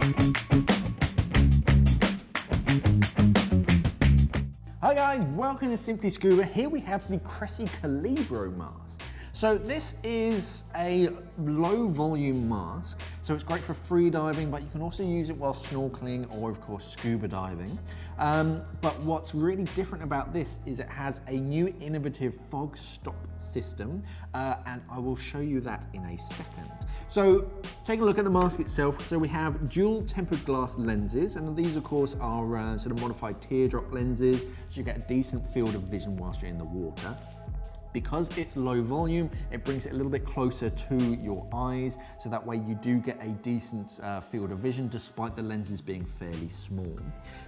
Hi guys, welcome to Simply Scuba. Here we have the Cressi Calibro Mask. So this is a low volume mask, so it's great for free diving, but you can also use it while snorkeling or of course scuba diving. But what's really different about this is it has a new innovative fog stop system, and I will show you that in a second. So take a look at the mask itself. So we have dual tempered glass lenses, and these of course are sort of modified teardrop lenses, so you get a decent field of vision whilst you're in the water. Because it's low volume, it brings it a little bit closer to your eyes, so that way you do get a decent field of vision despite the lenses being fairly small.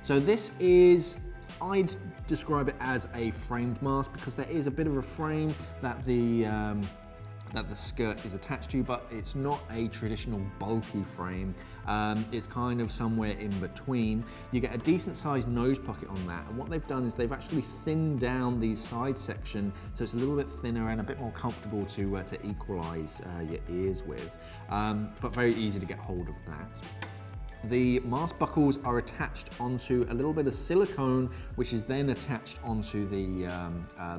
So this is, I'd describe it as a framed mask because there is a bit of a frame that the skirt is attached to, but it's not a traditional bulky frame. It's kind of somewhere in between. You get a decent sized nose pocket on that, and what they've done is they've actually thinned down the side section so it's a little bit thinner and a bit more comfortable to equalize your ears with, but very easy to get hold of that. The mask buckles are attached onto a little bit of silicone, which is then attached onto the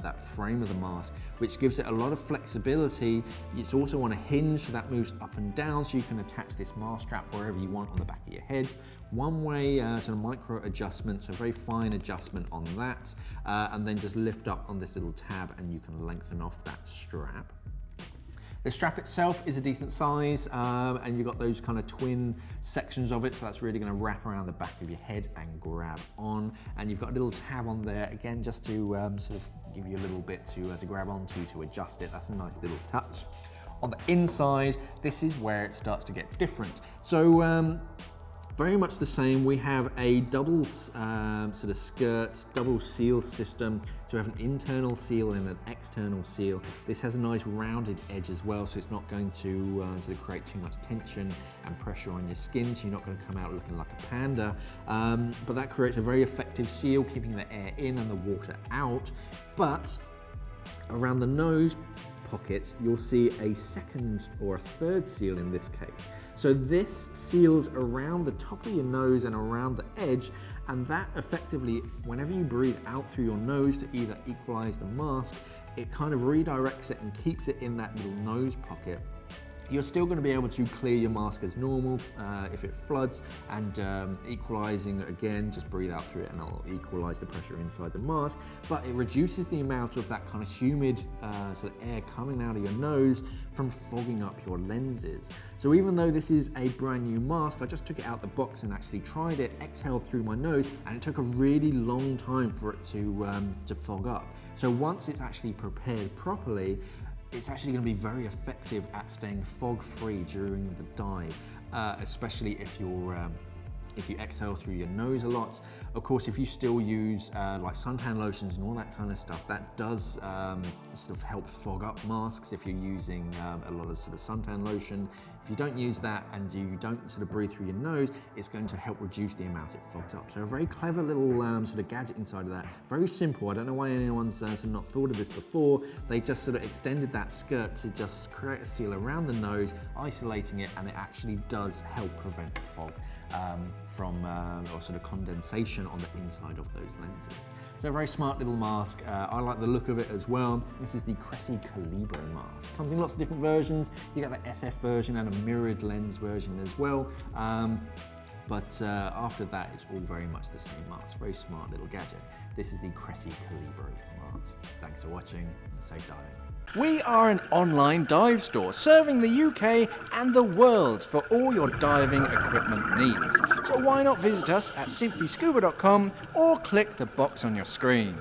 that frame of the mask, which gives it a lot of flexibility. It's also on a hinge, so that moves up and down, so you can attach this mask strap wherever you want on the back of your head. One way sort of micro adjustment, so very fine adjustment on that, and then just lift up on this little tab and you can lengthen off that strap. The strap itself is a decent size, and you've got those kind of twin sections of it, so that's really going to wrap around the back of your head and grab on. And you've got a little tab on there, again, just to sort of give you a little bit to grab onto to adjust it. That's a nice little touch. On the inside, this is where it starts to get different. So very much the same. We have a double sort of skirt, double seal system. So we have an internal seal and an external seal. This has a nice rounded edge as well, so it's not going to sort of create too much tension and pressure on your skin, so you're not going to come out looking like a panda. But that creates a very effective seal, keeping the air in and the water out. But around the nose pocket, you'll see a second or a third seal in this case. So this seals around the top of your nose and around the edge, and that effectively, whenever you breathe out through your nose to either equalize the mask, it kind of redirects it and keeps it in that little nose pocket. You're still going to be able to clear your mask as normal if it floods, and equalizing again, just breathe out through it and it'll equalize the pressure inside the mask, but it reduces the amount of that kind of humid sort of air coming out of your nose from fogging up your lenses. So even though this is a brand new mask, I just took it out the box and actually tried it, exhaled through my nose, and it took a really long time for it to fog up. So once it's actually prepared properly, it's actually going to be very effective at staying fog-free during the dive, especially if you exhale through your nose a lot. Of course, if you still use like suntan lotions and all that kind of stuff, that does sort of help fog up masks if you're using a lot of sort of suntan lotion. If you don't use that and you don't sort of breathe through your nose, it's going to help reduce the amount it fogs up. So a very clever little sort of gadget inside of that. Very simple. I don't know why anyone's sort of not thought of this before. They just sort of extended that skirt to just create a seal around the nose, isolating it, and it actually does help prevent fog from or sort of condensation on the inside of those lenses. So a very smart little mask. I like the look of it as well. This is the Cressi Calibro Mask. Comes in lots of different versions. You get the SF version and a mirrored lens version as well. But after that, it's all very much the same mask. Very smart little gadget. This is the Cressi Calibro Mask. Thanks for watching, and safe diving. We are an online dive store serving the UK and the world for all your diving equipment needs. So why not visit us at simplyscuba.com or click the box on your screen.